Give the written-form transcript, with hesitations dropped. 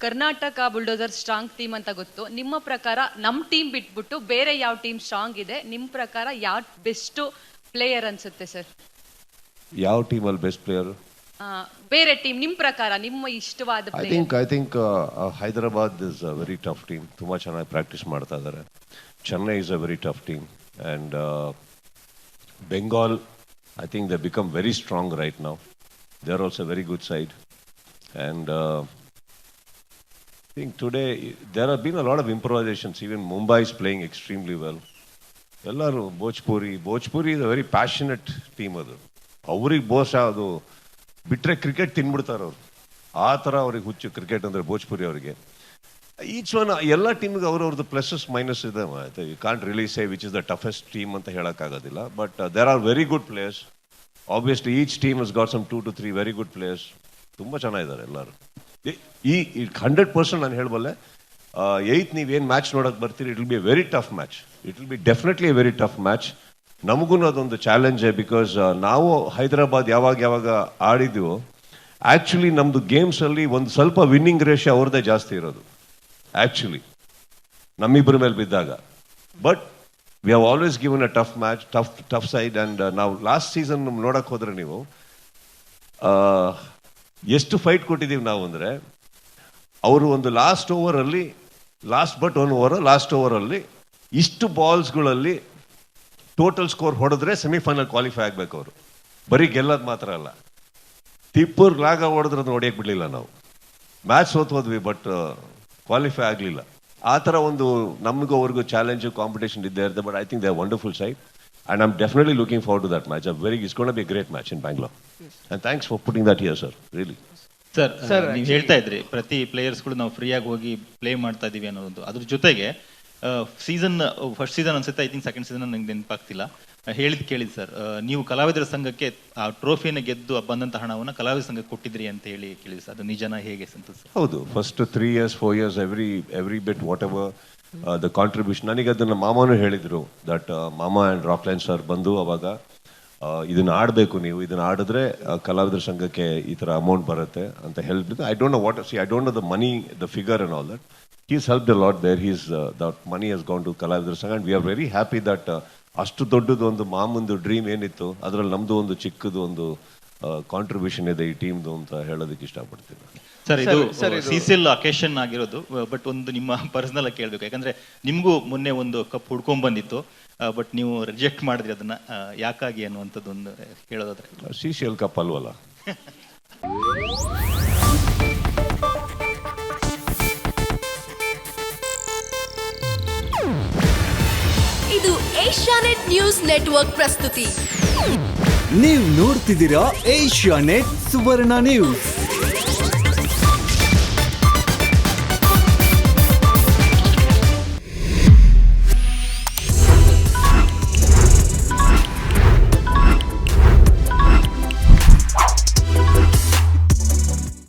Karnataka bulldozer strong team ಅಂತ ಗೊತ್ತು. ನಿಮ್ಮ ಪ್ರಕಾರ ನಮ್ಮ ಟೀಮ್ ಬಿಟ್ಬಿಟ್ಟು ಬೇರೆ ಯಾವ ಟೀಮ್ ಸ್ಟ್ರಾಂಗ್ ಇದೆ? ನಿಮ್ಮ ಪ್ರಕಾರ ಯಾವ ಬೆಸ್ಟ್ ಪ್ಲೇಯರ್ ಅನ್ಸುತ್ತೆ ಸರ್? ಯಾವ ಟೀಮಲ್ಲಿ ಬೆಸ್ಟ್ ಪ್ಲೇಯರ್? ಬೇರೆ ಟೀಮ್ ನಿಮ್ಮ ಪ್ರಕಾರ ನಿಮ್ಮ ಇಷ್ಟವಾದ I think Hyderabad is a very tough team. ತುಂಬ ಚೆನ್ನಾಗಿ ಪ್ರಾಕ್ಟೀಸ್ ಮಾಡ್ತಾ ಇದ್ದಾರೆ. Chennai is a very tough team and Bengal I think they become very strong right now. They are also a very good side. And I think today there have been a lot of improvisations. Even Mumbai is playing extremely well. Ellaru Bhojpuri is a very passionate team. Avrige Bose ಅದು ಬಿಟ್ಟರೆ cricket ತಿನ್ಬಿಡ್ತಾರೆ ಅವರು. ಆ ಥರ ಅವ್ರಿಗೆ ಹುಚ್ಚು cricket ಅಂದರೆ ಭೋಜ್ಪುರಿ ಅವರಿಗೆ. Each one ಎಲ್ಲ ಟೀಮ್ಗೆ ಅವ್ರವ್ರದ್ದು ಪ್ಲಸಸ್ ಮೈನಸ್ ಇದೆ. You can't really say which is the toughest team ಅಂತ ಹೇಳೋಕ್ಕಾಗೋದಿಲ್ಲ. But there are very good players. Obviously each team has got some 2 to 3 very good players. ತುಂಬ ಚೆನ್ನಾಗಿದ್ದಾರೆ ಎಲ್ಲರೂ. ಈ 100% ನಾನು ಹೇಳಬಲ್ಲೆ. 8th ನೀವೇನು ಮ್ಯಾಚ್ ನೋಡೋಕೆ ಬರ್ತೀರಿ, it will be A very tough match. It will be definitely A very tough match. ನಮಗೂ ಅದೊಂದು ಚಾಲೆಂಜೇ. ಬಿಕಾಸ್ ನಾವು ಹೈದರಾಬಾದ್ ಯಾವಾಗ ಆಡಿದ್ವೋ ಆ್ಯಕ್ಚುಲಿ ನಮ್ಮದು ಗೇಮ್ಸಲ್ಲಿ ಒಂದು ಸ್ವಲ್ಪ ವಿನ್ನಿಂಗ್ ರೇಷಿಯೋ ಅವ್ರದ್ದೇ ಜಾಸ್ತಿ ಇರೋದು ಆ್ಯಕ್ಚುಲಿ ನಮ್ಮಿಬ್ಬರ ಮೇಲೆ ಬಿದ್ದಾಗ. But we have always given a tough match, tough side. And ನಾವು ಲಾಸ್ಟ್ ಸೀಸನ್ ನೋಡೋಕೆ ಹೋದರೆ ನೀವು ಎಷ್ಟು ಫೈಟ್ ಕೊಟ್ಟಿದ್ದೀವಿ ನಾವು ಅಂದರೆ, ಅವರು ಒಂದು ಲಾಸ್ಟ್ ಓವರಲ್ಲಿ ಇಷ್ಟು ಬಾಲ್ಸ್ಗಳಲ್ಲಿ ಟೋಟಲ್ ಸ್ಕೋರ್ ಹೊಡೆದ್ರೆ ಸೆಮಿಫೈನಲ್ ಕ್ವಾಲಿಫೈ ಆಗಬೇಕು ಅವರು. ಬರೀ ಗೆಲ್ಲೋದು ಮಾತ್ರ ಅಲ್ಲ, ಟಿಪ್ಪರ್ ಲಾಗ ಹೊಡೆದ್ರೆ ಅದು ಹೊಡೆಯಕ್ಕೆ ಬಿಡಲಿಲ್ಲ ನಾವು. ಮ್ಯಾಚ್ ಸೋತ್ವಿ ಬಟ್ ಕ್ವಾಲಿಫೈ ಆಗಲಿಲ್ಲ. ಆ ಥರ ಒಂದು ನಮಗೂ ಅವ್ರಿಗೂ ಚಾಲೆಂಜು ಕಾಂಪಿಟೇಷನ್ ಇದ್ದೇ ಇರುತ್ತೆ. But I think they are wonderful side and I am definitely looking forward to that match. It's gonna be a great match in Bangalore. And thanks for putting that here sir. Really sir ನೀವು ಹೇಳ್ತಾ ಇದ್ರಿ ಪ್ರತಿ ಪ್ಲೇಯರ್ಸ್ಗಳು ನಾವು ಫ್ರೀಯಾಗಿ ಹೋಗಿ play ಮಾಡ್ತಾ ಇದೀವಿ ಅನ್ನೋದು. ಅದ್ರ ಜೊತೆಗೆ ಫಸ್ಟ್ ಸೀಸನ್ ಅನ್ಸುತ್ತೆ, ಐ ಥಿಂಕ್ ಸೆಕೆಂಡ್ ಸೀಸನ್ ನಂಗೆ ನೆನಪಾಗ್ತಿಲ್ಲ, ಕೇಳಿದ್ ಸರ್, ನೀವು ಕಲಾವಿದರ ಸಂಘಕ್ಕೆ ಆ ಟ್ರೋಫಿಯನ್ನು ಗೆದ್ದು ಬಂದಂತ ಹಣವನ್ನು ಕಲಾವಿದರ ಸಂಘಕ್ಕೆ ಕೊಟ್ಟಿದ್ರಿ ಅಂತ ಹೇಳಿ ಕೇಳಿದ್ರಿ ಸರ್. ಅದು ನಿಜನ ಹೇಗೆ ಸಂತೋಷ? ಹೌದು, first 3 years 4 years every bit what ever the contribution. ನನಗೆ ಅದನ್ನ ಮಾಮನೂ ಹೇಳಿದ್ರು ದಟ್ ಮಾಮ ಆ್ಯಂಡ್ ರಾಕ್ಲೈನ್ ಸರ್ ಬಂದು ಅವಾಗ ಇದನ್ನ ಆಡಬೇಕು, ನೀವು ಇದನ್ನ ಆಡಿದ್ರೆ ಕಲಾವಿದರ ಸಂಘಕ್ಕೆ ಈ ಥರ ಅಮೌಂಟ್ ಬರುತ್ತೆ ಅಂತ ಹೇಳಿದ್ರು. I don't know the money, the figure and all that. He's helped a lot there. That money has gone to ಕಲಾವಿದರ ಸಂಘ and we are very happy that ಅಷ್ಟು ದೊಡ್ಡದು ಒಂದು ಮಾಮೂಂದು ಡ್ರೀಮ್ ಏನಿತ್ತು ಅದರಲ್ಲಿ ನಮ್ದು ಒಂದು ಚಿಕ್ಕದು ಒಂದು ಕಾಂಟ್ರಿಬ್ಯೂಷನ್ ಇದೆ ಈ ಟೀಮ್ದು ಅಂತ ಹೇಳೋದಕ್ಕೆ ಇಷ್ಟಪಡ್ತೀನಿ. ಸರ್, ಇದು CCL ಅಕೇಶನ್ ಆಗಿರೋದು. ಬಟ್ ಒಂದು ನಿಮ್ಮ ಪರ್ಸನಲ್ ಆಗಿ ಕೇಳಬೇಕು, ಯಾಕಂದ್ರೆ ನಿಮಗೂ ಮೊನ್ನೆ ಒಂದು ಕಪ್ ಹುಡ್ಕೊಂಡ್ ಬಂದಿತ್ತು, ಬಟ್ ನೀವು ರಿಜೆಕ್ಟ್ ಮಾಡಿದ್ರಿ ಅದನ್ನ, ಯಾಕಾಗಿ ಅನ್ನುವಂಥದ್ದು ಒಂದು ಹೇಳೋದಾದ್ರೆ. CCL ಕಪ್ ಅಲ್ವಲ್ಲ. ಇದು ಏಷ್ಯಾನೆಟ್ ನ್ಯೂಸ್ ನೆಟ್ವರ್ಕ್ ಪ್ರಸ್ತುತಿ. ನೀವು ನೋಡ್ತಿದ್ದೀರಾ ಏಷ್ಯಾನೆಟ್ ಸುವರ್ಣ ನ್ಯೂಸ್.